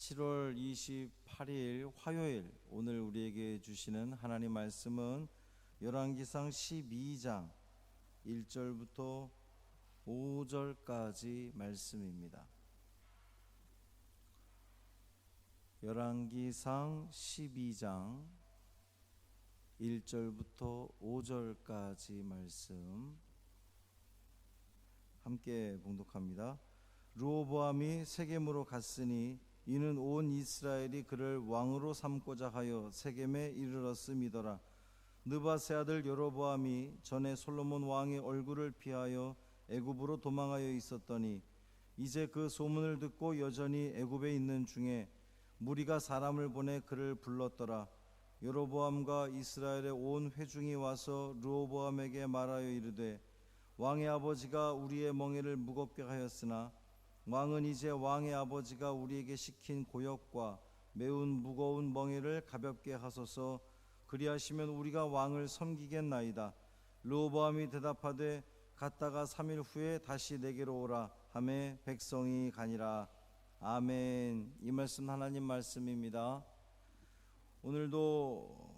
7월 28일 화요일, 오늘 우리에게 주시는 하나님 말씀은 열왕기상 12장 1절부터 5절까지 말씀입니다. 열왕기상 12장 1절부터 5절까지 말씀 함께 봉독합니다. 르호보암이 세겜으로 갔으니 이는 온 이스라엘이 그를 왕으로 삼고자 하여 세겜에 이르렀음이더라. 느밧의 아들 여로보암이 전에 솔로몬 왕의 얼굴을 피하여 애굽으로 도망하여 있었더니 이제 그 소문을 듣고 여전히 애굽에 있는 중에 무리가 사람을 보내 그를 불렀더라. 여로보암과 이스라엘의 온 회중이 와서 르호보암에게 말하여 이르되 왕의 아버지가 우리의 멍에를 무겁게 하였으나 왕은 이제 왕의 아버지가 우리에게 시킨 고역과 매우 무거운 멍에를 가볍게 하소서. 그리하시면 우리가 왕을 섬기겠나이다. 르호보암이 대답하되 갔다가 3일 후에 다시 내게로 오라 하매 백성이 가니라. 아멘. 이 말씀 하나님 말씀입니다. 오늘도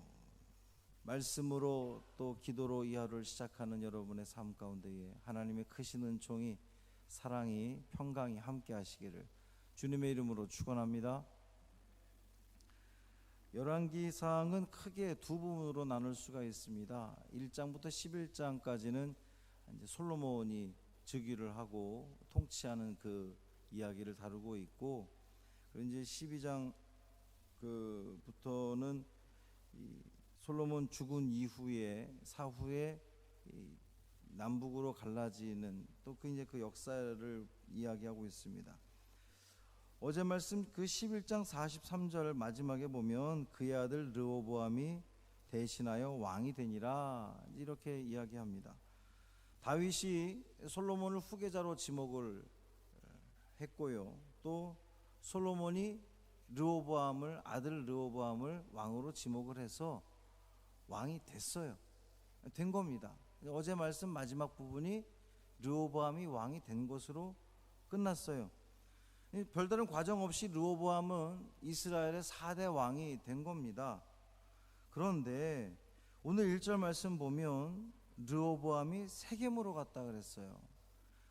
말씀으로 또 기도로 이 하루를 시작하는 여러분의 삶 가운데에 하나님의 크신 은총이, 사랑이, 평강이 함께 하시기를 주님의 이름으로 축원합니다. 열왕기상은 크게 두 부분으로 나눌 수가 있습니다. 1장부터 11장까지는 이제 솔로몬이 즉위를 하고 통치하는 그 이야기를 다루고 있고, 그리고 이제 12장 부터는 이 솔로몬 죽은 이후에 사후에 남북으로 갈라지는 또 이제 그 역사를 이야기하고 있습니다. 어제 말씀 그 11장 43절 마지막에 보면 그의 아들 르호보암이 대신하여 왕이 되니라 이렇게 이야기합니다. 다윗이 솔로몬을 후계자로 지목을 했고요. 또 솔로몬이 아들 르호보암을 왕으로 지목을 해서 왕이 됐어요. 된 겁니다. 어제 말씀 마지막 부분이 르호보암이 왕이 된 것으로 끝났어요. 별다른 과정 없이 르호보암은 이스라엘의 4대 왕이 된 겁니다. 그런데 오늘 1절 말씀 보면 르호보암이 세겜으로 갔다 그랬어요.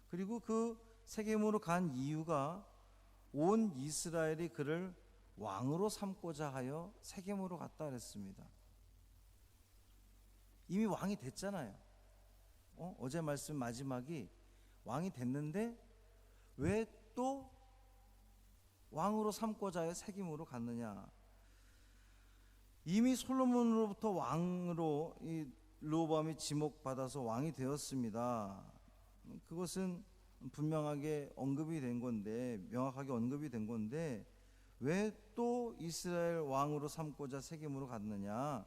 그리고 그 세겜으로 간 이유가 온 이스라엘이 그를 왕으로 삼고자 하여 세겜으로 갔다 그랬습니다. 이미 왕이 됐잖아요. 어제 말씀 마지막이 왕이 됐는데 왜 또 왕으로 삼고자 하여 세겜으로 갔느냐. 이미 솔로몬으로부터 왕으로 이 르호보암이 지목받아서 왕이 되었습니다. 그것은 분명하게 언급이 된 건데, 명확하게 언급이 된 건데 왜 또 이스라엘 왕으로 삼고자 세겜으로 갔느냐.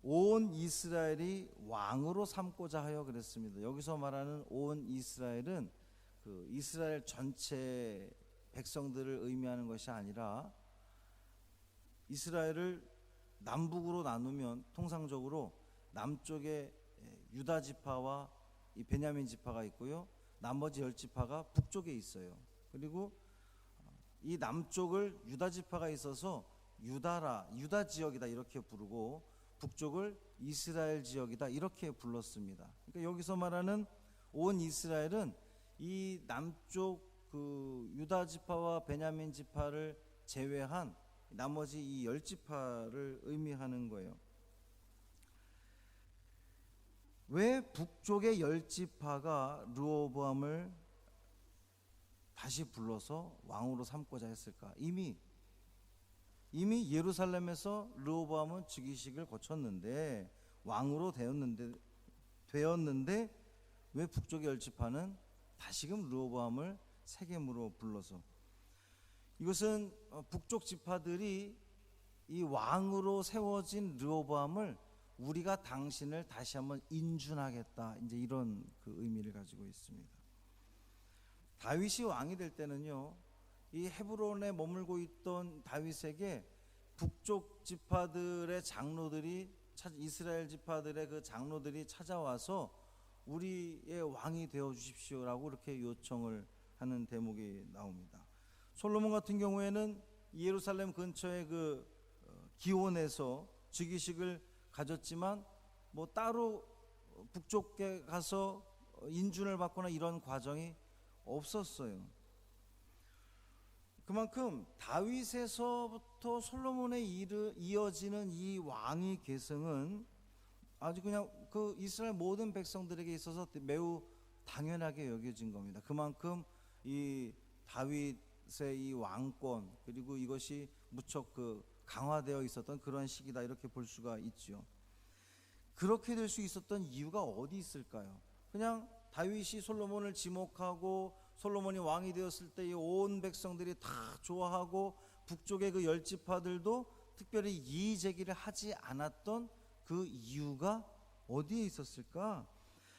온 이스라엘이 왕으로 삼고자 하여 그랬습니다. 여기서 말하는 온 이스라엘은 그 이스라엘 전체 백성들을 의미하는 것이 아니라, 이스라엘을 남북으로 나누면 통상적으로 남쪽에 유다 지파와 이 베냐민 지파가 있고요, 나머지 10지파가 북쪽에 있어요. 그리고 이 남쪽을 유다 지파가 있어서 유다 지역이다 이렇게 부르고, 북쪽을 이스라엘 지역이다 이렇게 불렀습니다. 그러니까 여기서 말하는 온 이스라엘은 이 남쪽 그 유다 지파와 베냐민 지파를 제외한 나머지 이 10지파를 의미하는 거예요. 왜 북쪽의 10지파가 르호보암을 다시 불러서 왕으로 삼고자 했을까? 이미 예루살렘에서 르호보암은 즉위식을 거쳤는데 왕으로 되었는데 왜 북쪽의 10지파는 다시금 르호보암을 세겜으로 불러서, 이것은 북쪽 지파들이 이 왕으로 세워진 르호보암을 우리가 당신을 다시 한번 인준하겠다, 이제 이런 그 의미를 가지고 있습니다. 다윗이 왕이 될 때는요, 이 헤브론에 머물고 있던 다윗에게 북쪽 지파들의 장로들이, 이스라엘 지파들의 그 장로들이 찾아와서 우리의 왕이 되어 주십시오라고 이렇게 요청을 하는 대목이 나옵니다. 솔로몬 같은 경우에는 예루살렘 근처의 그 기온에서 즉위식을 가졌지만 뭐 따로 북쪽에 가서 인준을 받거나 이런 과정이 없었어요. 그만큼 다윗에서부터 솔로몬에 이어지는 이 왕의 계승은 아주 그냥 그 이스라엘 모든 백성들에게 있어서 매우 당연하게 여겨진 겁니다. 그만큼 이 다윗의 이 왕권 그리고 이것이 무척 그 강화되어 있었던 그런 시기다 이렇게 볼 수가 있죠. 그렇게 될 수 있었던 이유가 어디 있을까요? 그냥 다윗이 솔로몬을 지목하고 솔로몬이 왕이 되었을 때 이 온 백성들이 다 좋아하고 북쪽의 그 열 지파들도 특별히 이의 제기를 하지 않았던 그 이유가 어디에 있었을까?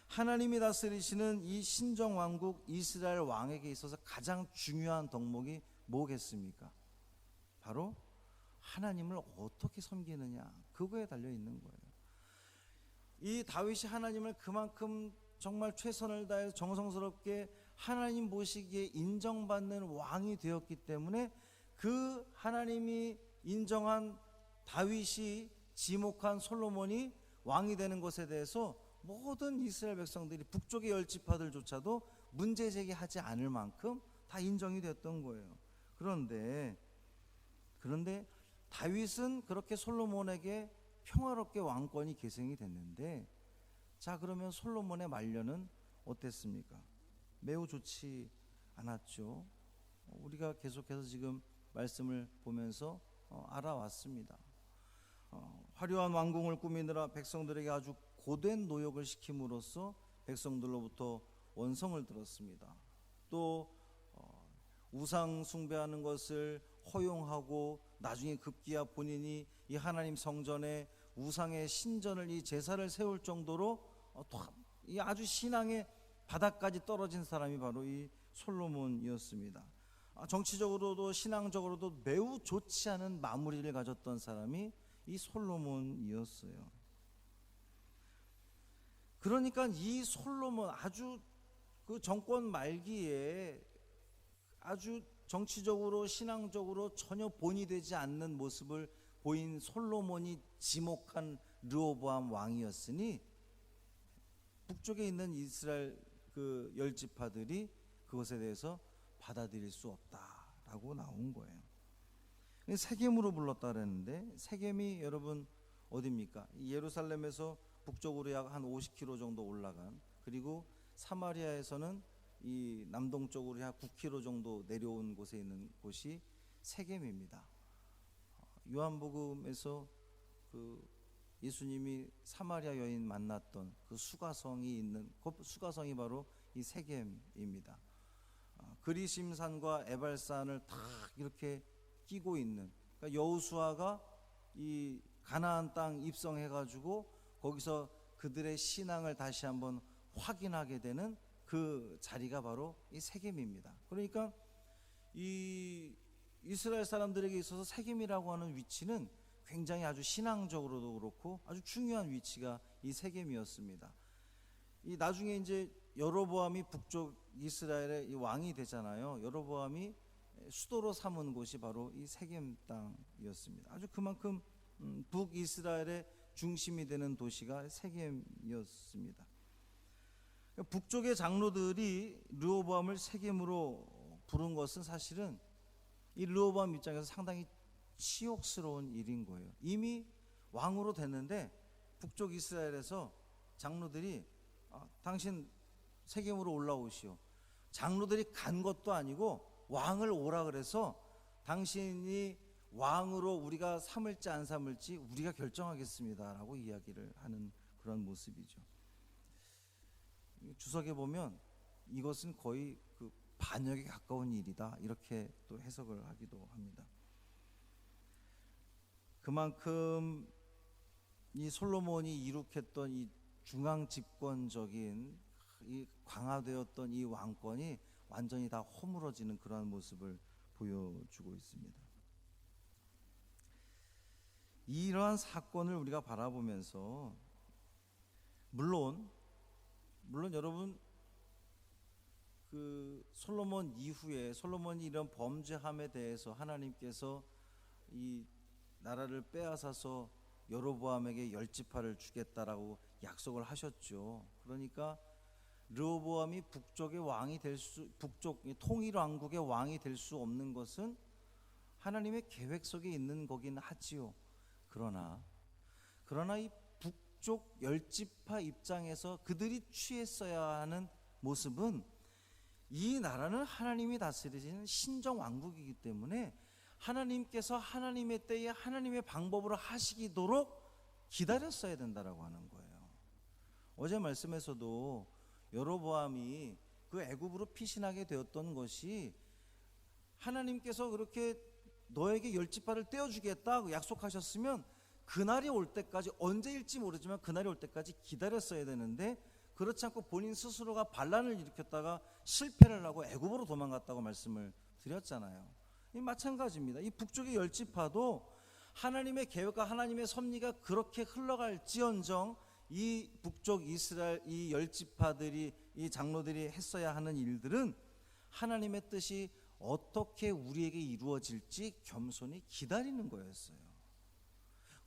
하나님이 다스리시는 이 신정 왕국 이스라엘 왕에게 있어서 가장 중요한 덕목이 뭐겠습니까? 바로 하나님을 어떻게 섬기느냐, 그거에 달려 있는 거예요. 이 다윗이 하나님을 그만큼 정말 최선을 다해서 정성스럽게 하나님 보시기에 인정받는 왕이 되었기 때문에 그 하나님이 인정한 다윗이 지목한 솔로몬이 왕이 되는 것에 대해서 모든 이스라엘 백성들이 북쪽의 열 지파들조차도 문제 제기하지 않을 만큼 다 인정이 됐던 거예요. 그런데 다윗은 그렇게 솔로몬에게 평화롭게 왕권이 계승이 됐는데, 자 그러면 솔로몬의 말년은 어땠습니까? 매우 좋지 않았죠. 우리가 계속해서 지금 말씀을 보면서 알아왔습니다. 화려한 왕궁을 꾸미느라 백성들에게 아주 고된 노역을 시킴으로써 백성들로부터 원성을 들었습니다. 또 우상 숭배하는 것을 허용하고 나중에 급기야 본인이 이 하나님 성전에 우상의 신전을 이 제사를 세울 정도로 이 아주 신앙의 바닥까지 떨어진 사람이 바로 이 솔로몬이었습니다. 정치적으로도 신앙적으로도 매우 좋지 않은 마무리를 가졌던 사람이 이 솔로몬이었어요. 그러니까 이 솔로몬 아주 그 정권 말기에 아주 정치적으로 신앙적으로 전혀 본이 되지 않는 모습을 보인 솔로몬이 지목한 르호보암 왕이었으니 북쪽에 있는 이스라엘 그 열 지파들이 그것에 대해서 받아들일 수 없다라고 나온 거예요. 세겜으로 불렀다 그랬는데 세겜이 여러분 어디입니까? 예루살렘에서 북쪽으로 약 한 50km 정도 올라간, 그리고 사마리아에서는 이 남동쪽으로 약 9km 정도 내려온 곳에 있는 곳이 세겜입니다. 요한복음에서 그 예수님이 사마리아 여인 만났던 그 수가성이 있는 그 수가성이 바로 이 세겜입니다. 그리심산과 에발산을 다 이렇게 끼고 있는, 그러니까 여호수아가 이 가나안 땅 입성해가지고 거기서 그들의 신앙을 다시 한번 확인하게 되는 그 자리가 바로 이 세겜입니다. 그러니까 이 이스라엘 사람들에게 있어서 세겜이라고 하는 위치는 굉장히 아주 신앙적으로도 그렇고 아주 중요한 위치가 이 세겜이었습니다. 이 나중에 이제 여로보암이 북쪽 이스라엘의 이 왕이 되잖아요. 여로보암이 수도로 삼은 곳이 바로 이 세겜 땅이었습니다. 아주 그만큼 북이스라엘의 중심이 되는 도시가 세겜이었습니다. 북쪽의 장로들이 르호보암을 세겜으로 부른 것은 사실은 이 르호보암 입장에서 상당히 치욕스러운 일인 거예요. 이미 왕으로 됐는데 북쪽 이스라엘에서 장로들이 당신 세겜으로 올라오시오. 장로들이 간 것도 아니고 왕을 오라 그래서 당신이 왕으로 우리가 삼을지 안 삼을지 우리가 결정하겠습니다라고 이야기를 하는 그런 모습이죠. 주석에 보면 이것은 거의 그 반역에 가까운 일이다 이렇게 또 해석을 하기도 합니다. 그만큼 이 솔로몬이 이룩했던 이 중앙 집권적인 이 강화되었던 이 왕권이 완전히 다 허물어지는 그러한 모습을 보여주고 있습니다. 이러한 사건을 우리가 바라보면서 물론 여러분 그 솔로몬 이후에 솔로몬이 이런 범죄함에 대해서 하나님께서 이 나라를 빼앗아서 여로보암에게 10지파를 주겠다라고 약속을 하셨죠. 그러니까 르호보암이 북쪽의 왕이 북쪽 통일 왕국의 왕이 될 수 없는 것은 하나님의 계획 속에 있는 거긴 하지요. 그러나 이 북쪽 10지파 입장에서 그들이 취했어야 하는 모습은 이 나라는 하나님이 다스리시는 신정 왕국이기 때문에 하나님께서 하나님의 때에 하나님의 방법으로 하시도록 기다렸어야 된다라고 하는 거예요. 어제 말씀에서도 여로보암이 그 애굽으로 피신하게 되었던 것이 하나님께서 그렇게 너에게 10지파를 떼어주겠다고 약속하셨으면 그날이 올 때까지, 언제일지 모르지만 그날이 올 때까지 기다렸어야 되는데 그렇지 않고 본인 스스로가 반란을 일으켰다가 실패를 하고 애굽으로 도망갔다고 말씀을 드렸잖아요. 마찬가지입니다. 이 북쪽의 10지파도 하나님의 계획과 하나님의 섭리가 그렇게 흘러갈지언정 이 북쪽 이스라엘 이 10지파들이, 이 장로들이 했어야 하는 일들은 하나님의 뜻이 어떻게 우리에게 이루어질지 겸손히 기다리는 거였어요.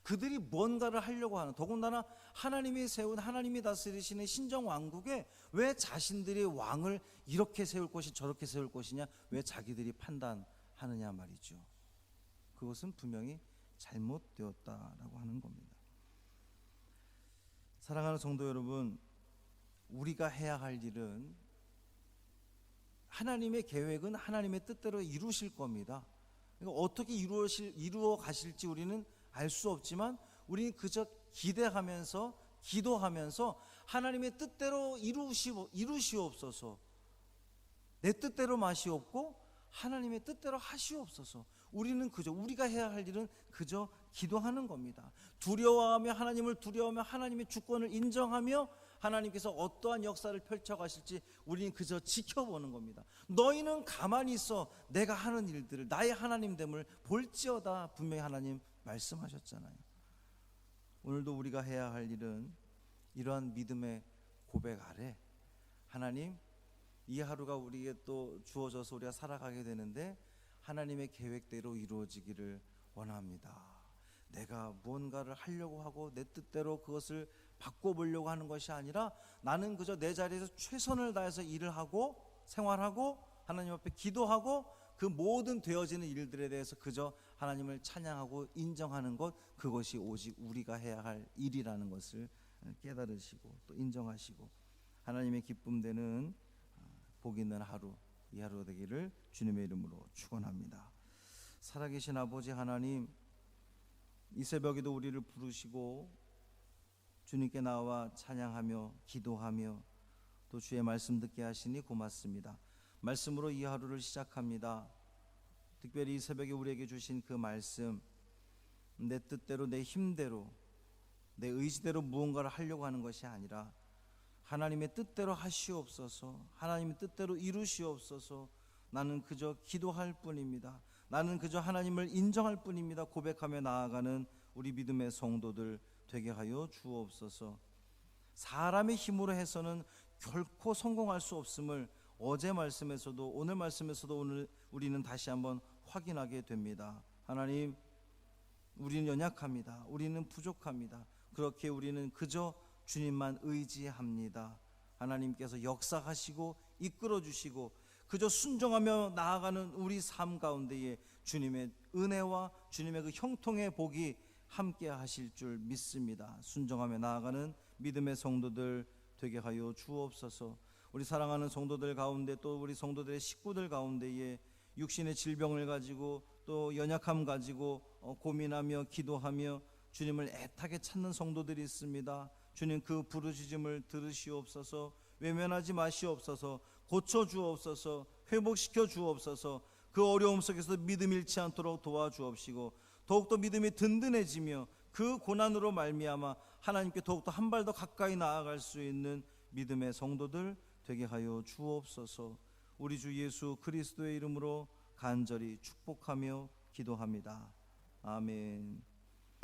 그들이 뭔가를 하려고 하는, 더군다나 하나님이 세운, 하나님이 다스리시는 신정왕국에 왜 자신들이 왕을 이렇게 세울 것이 저렇게 세울 것이냐, 왜 자기들이 판단하느냐 말이죠. 그것은 분명히 잘못되었다라고 하는 겁니다. 사랑하는 성도 여러분, 우리가 해야 할 일은, 하나님의 계획은 하나님의 뜻대로 이루실 겁니다. 그러니까 어떻게 이루어 가실지 우리는 알 수 없지만 우리는 그저 기대하면서 기도하면서 하나님의 뜻대로 이루시옵소서, 내 뜻대로 마시옵고 하나님의 뜻대로 하시옵소서. 우리는 그저, 우리가 해야 할 일은 그저 기도하는 겁니다. 두려워하며, 하나님을 두려워하며 하나님의 주권을 인정하며 하나님께서 어떠한 역사를 펼쳐가실지 우리는 그저 지켜보는 겁니다. 너희는 가만히 있어 내가 하는 일들을, 나의 하나님됨을 볼지어다, 분명히 하나님 말씀하셨잖아요. 오늘도 우리가 해야 할 일은 이러한 믿음의 고백 아래, 하나님, 이 하루가 우리에게 또 주어져서 우리가 살아가게 되는데 하나님의 계획대로 이루어지기를 원합니다. 내가 무언가를 하려고 하고 내 뜻대로 그것을 바꿔보려고 하는 것이 아니라 나는 그저 내 자리에서 최선을 다해서 일을 하고 생활하고 하나님 앞에 기도하고 그 모든 되어지는 일들에 대해서 그저 하나님을 찬양하고 인정하는 것, 그것이 오직 우리가 해야 할 일이라는 것을 깨달으시고 또 인정하시고 하나님의 기쁨 되는 복 있는 하루, 이 하루 되기를 주님의 이름으로 축원합니다. 살아계신 아버지 하나님, 이 새벽에도 우리를 부르시고 주님께 나와 찬양하며 기도하며 또 주의 말씀 듣게 하시니 고맙습니다. 말씀으로 이 하루를 시작합니다. 특별히 이 새벽에 우리에게 주신 그 말씀, 내 뜻대로 내 힘대로 내 의지대로 무언가를 하려고 하는 것이 아니라 하나님의 뜻대로 하시옵소서, 하나님의 뜻대로 이루시옵소서. 나는 그저 기도할 뿐입니다. 나는 그저 하나님을 인정할 뿐입니다. 고백하며 나아가는 우리 믿음의 성도들 되게 하여 주옵소서. 사람의 힘으로 해서는 결코 성공할 수 없음을 어제 말씀에서도 오늘 말씀에서도 오늘 우리는 다시 한번 확인하게 됩니다. 하나님, 우리는 연약합니다. 우리는 부족합니다. 그렇게 우리는 그저 주님만 의지합니다. 하나님께서 역사하시고 이끌어 주시고 그저 순종하며 나아가는 우리 삶 가운데에 주님의 은혜와 주님의 그 형통의 복이 함께 하실 줄 믿습니다. 순종하며 나아가는 믿음의 성도들 되게 하여 주옵소서. 우리 사랑하는 성도들 가운데 또 우리 성도들의 식구들 가운데에 육신의 질병을 가지고 또 연약함 가지고 고민하며 기도하며 주님을 애타게 찾는 성도들이 있습니다. 주님, 그 부르짖음을 들으시옵소서. 외면하지 마시옵소서. 고쳐주옵소서. 회복시켜 주옵소서. 그 어려움 속에서 믿음 잃지 않도록 도와주옵시고 더욱더 믿음이 든든해지며 그 고난으로 말미암아 하나님께 더욱더 한 발 더 가까이 나아갈 수 있는 믿음의 성도들 되게 하여 주옵소서. 우리 주 예수 그리스도의 이름으로 간절히 축복하며 기도합니다. 아멘.